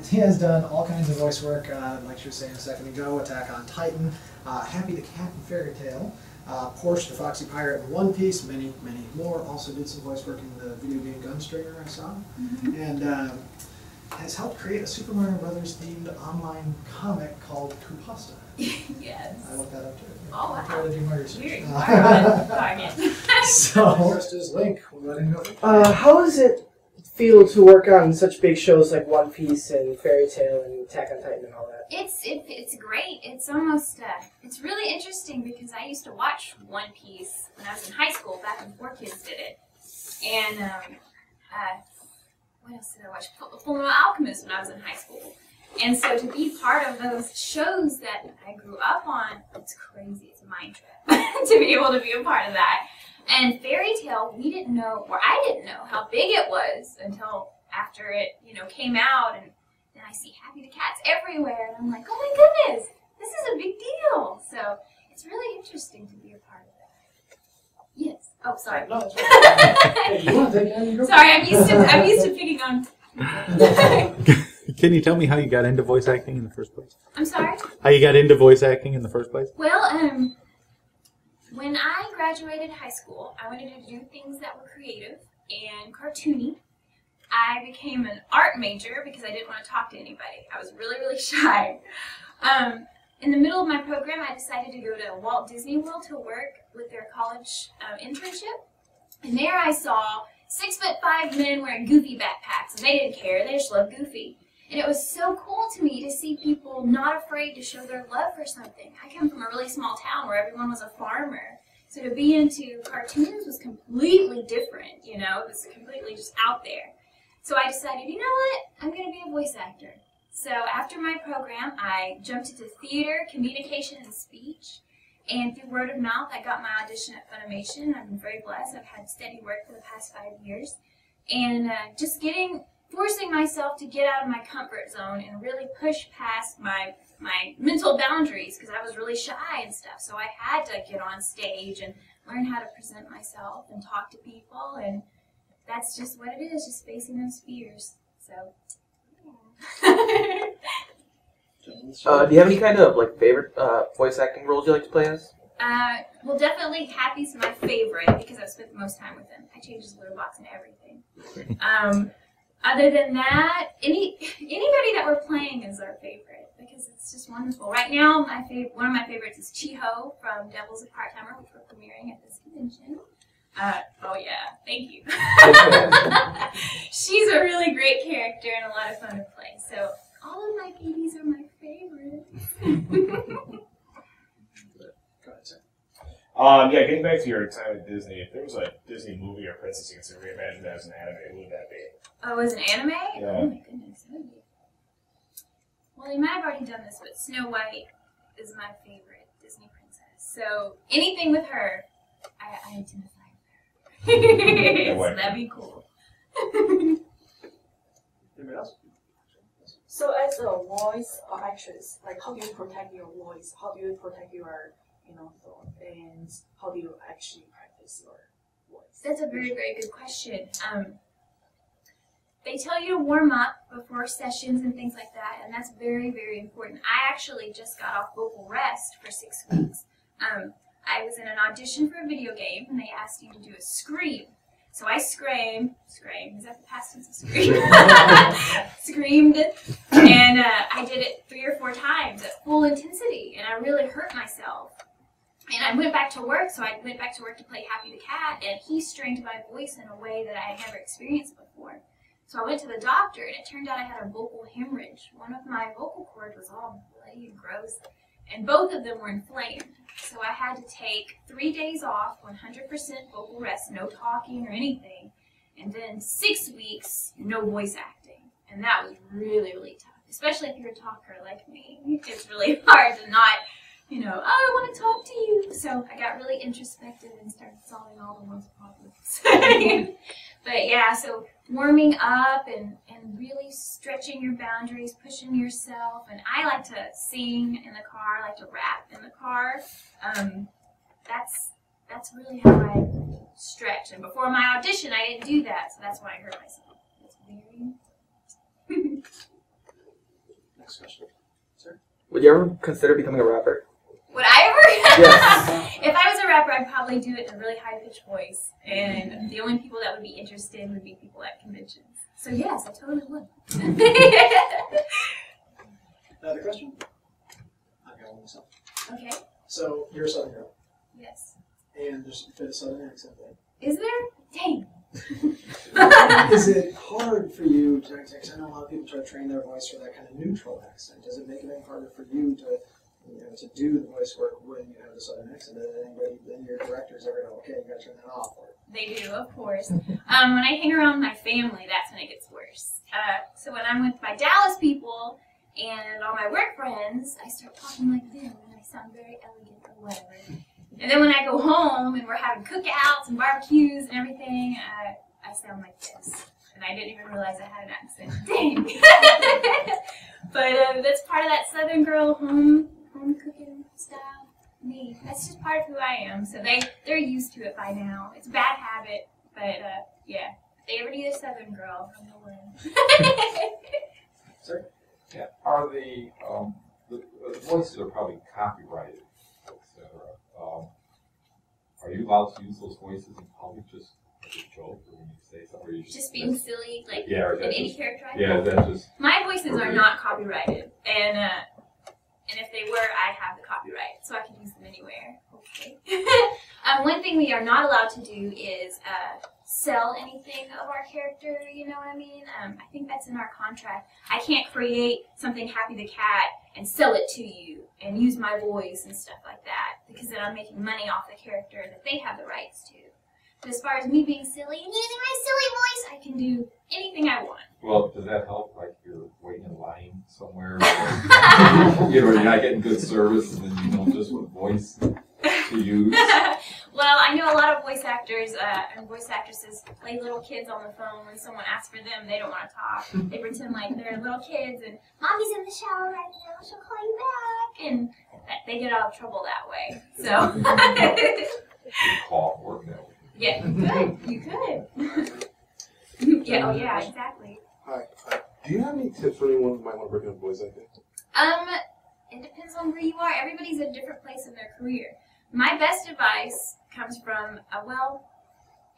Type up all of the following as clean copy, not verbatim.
And Tia has done all kinds of voice work, like she was saying a second ago, Attack on Titan, Happy the Cat in Fairy Tale, Portia the Foxy Pirate in One Piece, many, many more. Also did some voice work in the video game Gunstringer I saw. And has helped create a Super Mario Brothers themed online comic called Kupasta. Yes. I looked that up too. Oh, wow. I tried to do my research. You're on target. So, first is Link. We'll let him go. How does it feel to work on such big shows like One Piece and Fairy Tale and Attack on Titan and all that? It's great. It's almost it's really interesting because I used to watch One Piece when I was in high school back when 4Kids did it, and what else did I watch? Fullmetal Alchemist when I was in high school. And so to be part of those shows that I grew up on, it's crazy. It's a mind trip to be able to be a part of that. And Fairy Tale, we didn't know, or I didn't know how big it was until after it, came out. And then I see Happy the Cats everywhere, and I'm like, oh my goodness, this is a big deal. So it's really interesting to be a part of that. Yes. Oh, sorry. No, that's right. You want to take it? Sorry, I'm used to picking on. Can you tell me how you got into voice acting in the first place? I'm sorry? How you got into voice acting in the first place? Well, when I graduated high school, I wanted to do things that were creative and cartoony. I became an art major because I didn't want to talk to anybody. I was really, really shy. In the middle of my program, I decided to go to Walt Disney World to work with their college internship. And there I saw 6'5" men wearing Goofy backpacks, and they didn't care. They just loved Goofy. And it was so cool to me to see people not afraid to show their love for something. I come from a really small town where everyone was a farmer. So to be into cartoons was completely different, It was completely just out there. So I decided, you know what? I'm going to be a voice actor. So after my program, I jumped into theater, communication, and speech. And through word of mouth, I got my audition at Funimation. I've been very blessed. I've had steady work for the past 5 years. And just forcing myself to get out of my comfort zone and really push past my mental boundaries because I was really shy and stuff. So I had to get on stage and learn how to present myself and talk to people. And that's just what it is, just facing those fears. So, yeah. Do you have any kind of favorite voice acting roles you like to play as? Well, definitely Happy's my favorite because I've spent the most time with him. I change his litter box and everything. Other than that, anybody that we're playing is our favorite because it's just wonderful. Right now, one of my favorites is Chiho from Devils of Part-Timer, which we're premiering at this convention. Oh yeah, thank you. She's a really great character and a lot of fun to play. So all of my babies are my favorites. Yeah, getting back to your time at Disney, if there was a Disney movie or princess you could reimagine as an anime, who would that be? Oh, as an anime? Yeah. Oh my goodness. Well, they might have already done this, but Snow White is my favorite Disney princess. So anything with her, I identify with her. So that'd be cool. Anybody else? So as a voice actress, how do you protect your voice? How do you protect your thought? And how do you actually practice your voice? That's a very, very good question. They tell you to warm up before sessions and things like that, and that's very, very important. I actually just got off vocal rest for 6 weeks. I was in an audition for a video game, and they asked you to do a scream. So I screamed, is that the past tense of scream? Screamed, and I did it 3 or 4 times at full intensity, and I really hurt myself. And I went back to work, so I went back to work to play Happy the Cat, and he strained my voice in a way that I had never experienced before. So I went to the doctor, and it turned out I had a vocal hemorrhage. One of my vocal cords was all bloody and gross, and both of them were inflamed. So I had to take 3 days off, 100% vocal rest, no talking or anything, and then 6 weeks, no voice acting. And that was really, really tough, especially if you're a talker like me. It's really hard to not, oh, I want to talk to you. So I got really introspective and started solving all the world's problems. But yeah, so warming up and really stretching your boundaries, pushing yourself. And I like to sing in the car, I like to rap in the car. That's really how I stretch. And before my audition, I didn't do that, so that's why I hurt myself. It's very Next question. Sir? Would you ever consider becoming a rapper? Would I ever? Yes. If I was a rapper, I'd probably do it in a really high-pitched voice, and the only people that would be interested would be people at conventions. So yes, I totally would. Another question? I've got one myself. Okay. So, you're a Southern girl, Yes. and there's a bit of Southern accent there. Is there? Dang. Is it hard for you to, I know a lot of people try to train their voice for that kind of neutral accent. Does it make it any harder for you to, to do the voice work when you have the Southern accent? Does anybody, then your directors ever go, okay, you gotta turn that off? Or, They do, of course. When I hang around my family, that's when it gets worse. So when I'm with my Dallas people and all my work friends, I start talking like them, and I sound very elegant or whatever. And then when I go home and we're having cookouts and barbecues and everything, I sound like this. And I didn't even realize I had an accent. Dang! But that's part of that Southern girl home cooking style. Me. That's just part of who I am. So they're used to it by now. It's a bad habit, but yeah. If they ever need a Southern girl, I'm the one. Sir? Yeah. Are the voices are probably copyrighted, etc. Are you allowed to use those voices in public just as a joke, or when you say something? Or you Just being silly, like yeah, or an that any just, character I yeah, play. that just My voices are not copyrighted, and if they were, I have the copyright, so I can use them anywhere. Okay. One thing we are not allowed to do is sell anything of our character. You know what I mean? I think that's in our contract. I can't create something Happy the Cat and sell it to you and use my voice and stuff like that, because then I'm making money off the character that they have the rights to. But as far as me being silly and using my silly voice, I can do anything I want. well, does that help? Like you're waiting in line somewhere, or, you're not getting good service, and then you know just what voice to use. Well, I know a lot of voice actors and voice actresses play little kids on the phone when someone asks for them. They don't want to talk. They pretend like they're little kids and Mommy's in the shower right now. She'll call you back, and they get out of trouble that way. So Call work that way. yeah, you could. Yeah. Oh yeah. Exactly. Hi. Do you have any tips for anyone who might want to break into voice acting? It depends on where you are. Everybody's at a different place in their career. My best advice comes from,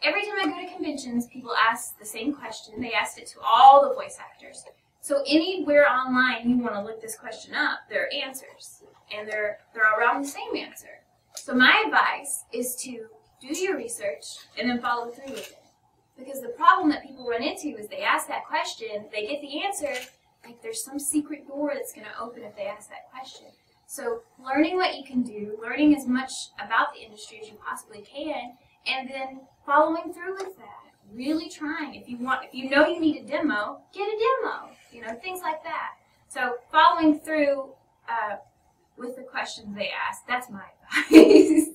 every time I go to conventions, people ask the same question. They asked it to all the voice actors. So anywhere online you want to look this question up, there are answers. And they're around the same answer. So my advice is to do your research and then follow through with it. Because the problem that people run into is they ask that question, they get the answer, like there's some secret door that's going to open if they ask that question. So learning what you can do, learning as much about the industry as you possibly can, and then following through with that. Really trying. If you know you need a demo, get a demo. You know, things like that. So following through with the questions they ask, that's my advice.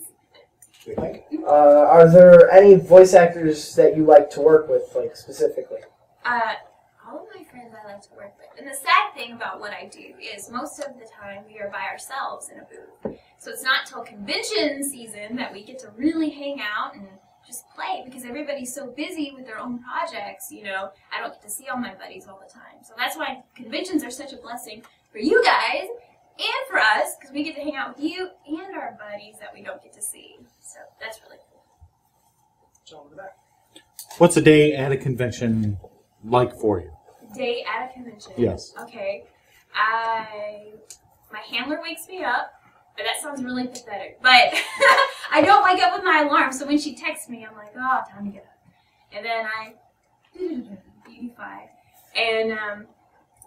Are there any voice actors that you like to work with, like specifically? All of my friends I like to work with. And the sad thing about what I do is most of the time we are by ourselves in a booth. So it's not till convention season that we get to really hang out and just play, because everybody's so busy with their own projects, you know. I don't get to see all my buddies all the time. So that's why conventions are such a blessing for you guys and for us, because we get to hang out with you and our buddies that we don't get to see. So that's really cool. John in the back. What's a day at a convention like for you? Day at a convention. Yes. Okay. My handler wakes me up, but that sounds really pathetic. But I don't wake up with my alarm, so when she texts me, I'm like, oh, time to get up. And then I beautify. And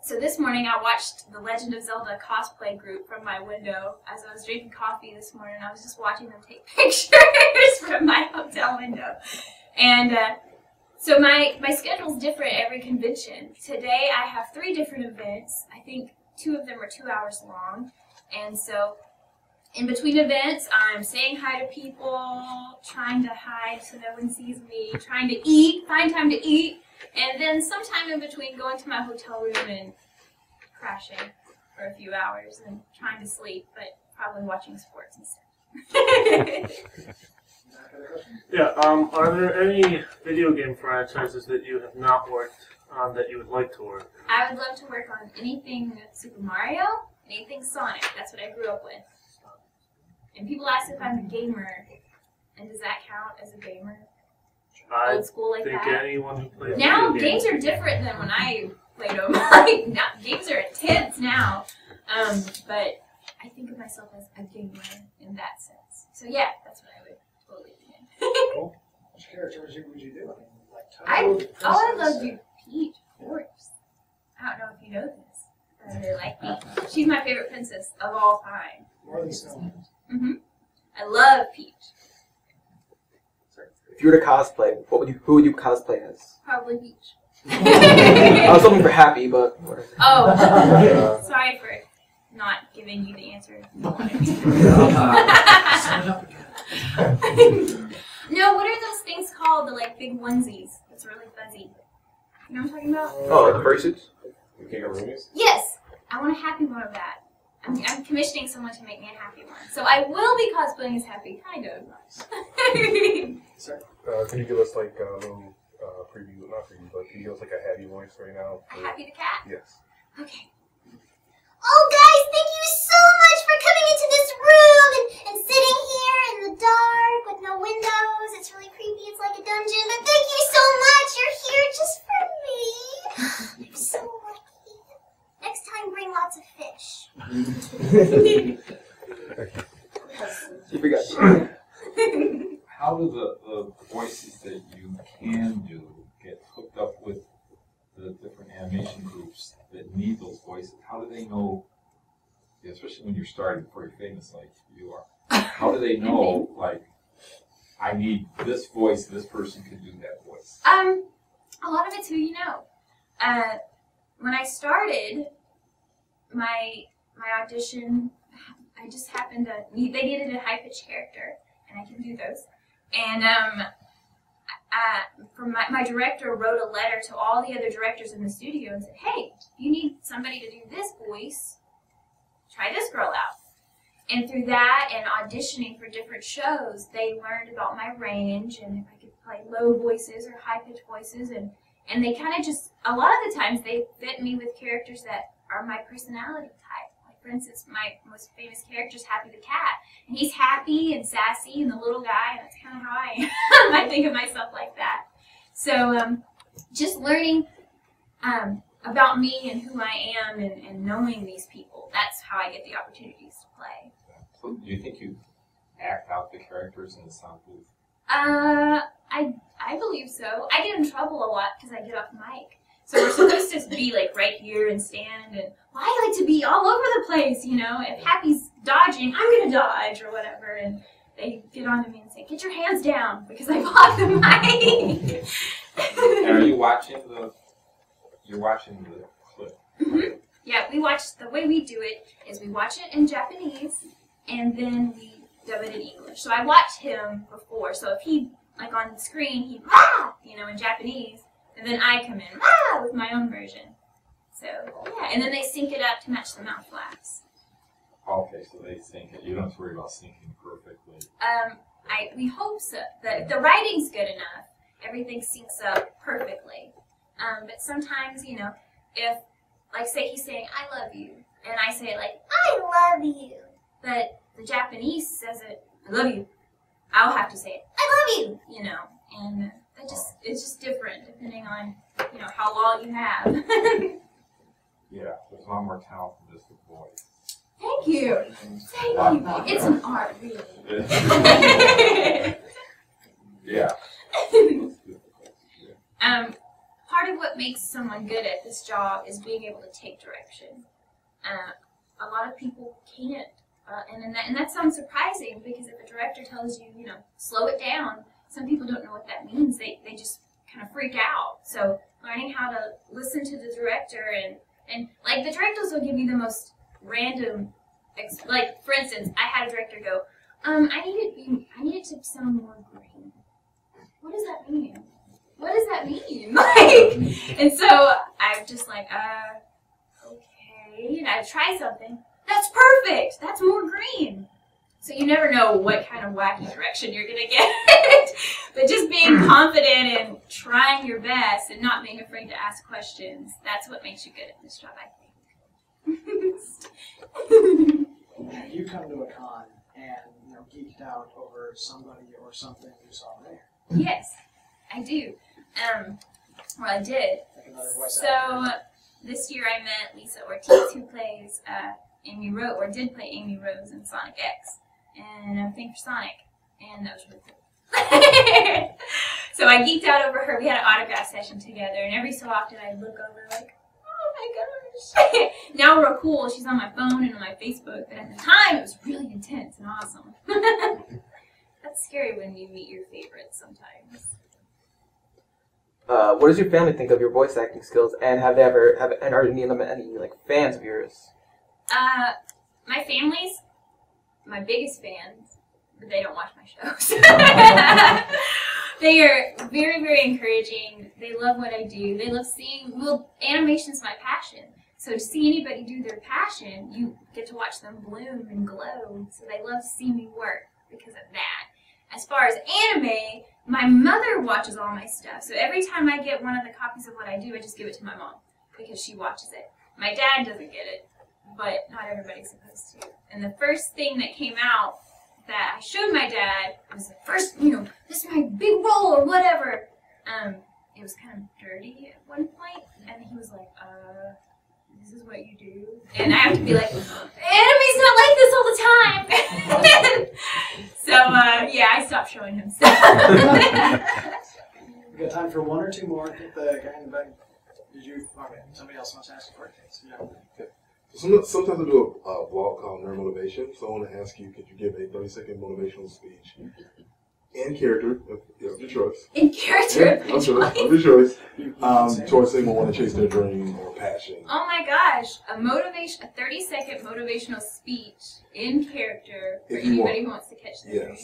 so this morning I watched the Legend of Zelda cosplay group from my window as I was drinking coffee this morning. I was just watching them take pictures from my hotel window. And so my schedule's different every convention. Today I have 3 different events. I think 2 of them are 2 hours long. And so in between events, I'm saying hi to people, trying to hide so no one sees me, trying to eat, find time to eat, and then sometime in between going to my hotel room and crashing for a few hours and trying to sleep, but probably watching sports instead. Yeah, are there any video game franchises that you have not worked on that you would like to work? I would love to work on anything Super Mario, anything Sonic. That's what I grew up with. And people ask if I'm a gamer, and does that count as a gamer? Old school like think that? anyone who plays Now video games are different than when I played them. Like now, games are intense now. But I think of myself as a gamer in that sense. So yeah, that's what I would totally be in. Cool. Which characters would you do? I mean, like I Toad, love to do Peach, of course. I don't know if you know this, but I really like Peach. She's my favorite princess of all time. More than Snow. I love Peach. If you were to cosplay, who would you cosplay as? Probably Peach. I was looking for Happy, but whatever. Oh, sorry for not giving you the answer you wanted. No, what are those things called? The like big onesies. It's really fuzzy. You know what I'm talking about? Oh, like the fursuits? The Kangaroos? Yes, I want a happy one of that. I'm commissioning someone to make me a happy one. So I will be cosplaying as Happy, kind of. Sorry. Can you give us like a little preview? Not preview, but can you give us like a happy voice right now? A Happy the cat? Yes. Okay. Oh, guys, thank you so much for coming into this room and sitting here in the dark with no windows. It's really creepy. It's like a dungeon. But thank you so much. You're here just for me. I'm so lucky. Next time, bring lots of fish. You forgot. How do the voices that you can do get hooked up with the different animation groups that need those voices? How do they know, especially when you're starting before you're famous like you are, how do they know, like, I need this voice, this person can do that voice? A lot of it's who you know. When I started my audition, I just happened to, they needed a high-pitched character, and I can do those. And from my director wrote a letter to all the other directors in the studio and said, hey, if you need somebody to do this voice, try this girl out. And through that and auditioning for different shows, they learned about my range and if I could play low voices or high-pitched voices. And they kind of just, a lot of the times, they fit me with characters that are my personality type. For instance, my most famous character is Happy the Cat. And he's happy and sassy and the little guy, and that's kind of how I am. I think of myself like that. So just learning about me and who I am and knowing these people, that's how I get the opportunities to play. So do you think you act out the characters in the sound booth? I believe so. I get in trouble a lot because I get off mic. So we're supposed to be like right here and stand, and well, I like to be all over the place, you know. If Happy's dodging, I'm gonna dodge or whatever, and they get on to me and say, "Get your hands down," because I block the mic. And are you watching the? You're watching the clip. Right? Yeah, we watch. The way we do it is we watch it in Japanese, and then we dub it in English. So I watched him before. So if he like on screen, he you know, in Japanese. And then I come in with my own version. So, yeah. And then they sync it up to match the mouth flaps. Okay, so they sync it. You don't have to worry about syncing perfectly. We hope so. That if the writing's good enough, everything syncs up perfectly. But sometimes, you know, if, like, say he's saying, I love you. And I say, like, I love you. but the Japanese says it, I love you. I'll have to say it, I love you, you know. And it's just different depending on, you know, how long you have. Yeah, there's a lot more talent than just the voice. Thank you. Thank you. It's an art, really. Yeah. Part of what makes someone good at this job is being able to take direction. A lot of people can't, and that sounds surprising because if a director tells you, you know, slow it down, some people don't know what that means. They just kind of freak out. So learning how to listen to the director and like the directors will give you the most random, like for instance, I had a director go, I need it to sound more green. What does that mean? What does that mean? Like, and so I'm just like, okay, and I try something. That's perfect. That's more green. So you never know what kind of wacky direction you're gonna get. But just being confident and trying your best and not being afraid to ask questions, that's what makes you good at this job, I think. Have you come to a con and geeked out over somebody or something you saw there? Yes, I do. Well, I did. Like another voice So actor. this year I met Lisa Ortiz, who plays Amy Rose, or did play Amy Rose in Sonic X, and I'm a thing for Sonic, and that was really cool. So I geeked out over her. We had an autograph session together, and every so often I'd look over like, oh my gosh. Now we're cool. She's on my phone and on my Facebook, but at the time it was really intense and awesome. That's scary when you meet your favorites sometimes. What does your family think of your voice acting skills, and are any of them any like fans of yours? My family's my biggest fans, but they don't watch my shows. They are very, very encouraging. They love what I do. They love seeing, well, animation's my passion. So to see anybody do their passion, you get to watch them bloom and glow. So they love to see me work because of that. As far as anime, my mother watches all my stuff. So every time I get one of the copies of what I do, I just give it to my mom because she watches it. My dad doesn't get it, but not everybody's supposed to. And the first thing that came out that I showed my dad was the first, this is my big role or whatever. It was kind of dirty at one point, and he was like, this is what you do? And I have to be like, anime's not like this all the time. So, yeah, I stopped showing him stuff. We got time for one or two more. I think the guy in the back. Did you? Okay, somebody else wants to ask a question. Yeah. Sometimes I do a blog called Nerd Motivation, so I want to ask you, could you give a 30-second motivational speech in character, of your choice? In character? Of your choice. Towards someone want to chase their dream or passion. Oh my gosh, a 30-second motivational speech in character for anybody who wants to catch their dream.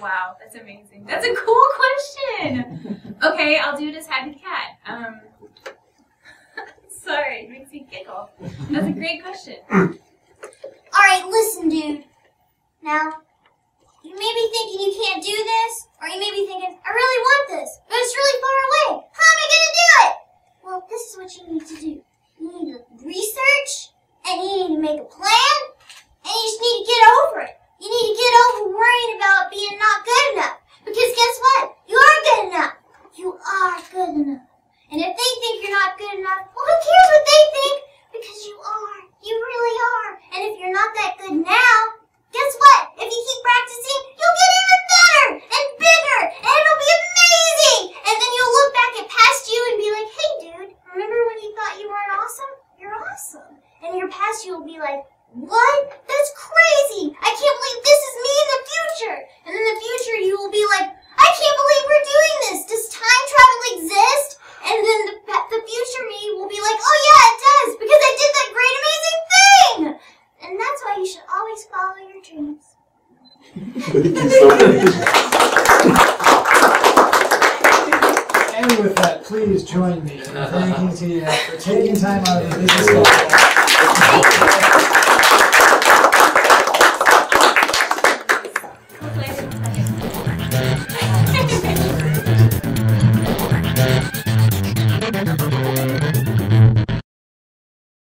Wow, that's amazing. That's a cool question. Okay, I'll do it as Happy Cat. Sorry, it makes me giggle. That's a great question. Alright, listen, dude. Now, you may be thinking you can't do this, or you may be thinking, I really want this, but it's really far away. How am I going to do it? Well, this is what you need to do. You need to research, and you need to make a plan, and you just need to get over it. You need to get over worrying about being not good enough. Because guess what? You are good enough. You are good enough. And if they think you're not good enough, well, who cares what they think? Because you are. You really are. And if you're not that good now, guess what? If you keep practicing, you'll get even better and bigger, and it'll be amazing. And then you'll look back at past you and be like, hey, dude, remember when you thought you weren't awesome? You're awesome. And your past you will be like, what? That's crazy. I can't believe this is me in the future. And in the future, you will be like, I can't believe we're doing this. Does time travel exist? And then the future me will be like, oh yeah, it does, because I did that great amazing thing! And that's why you should always follow your dreams. And with that, please join me in thanking Tia for taking time out of her busy schedule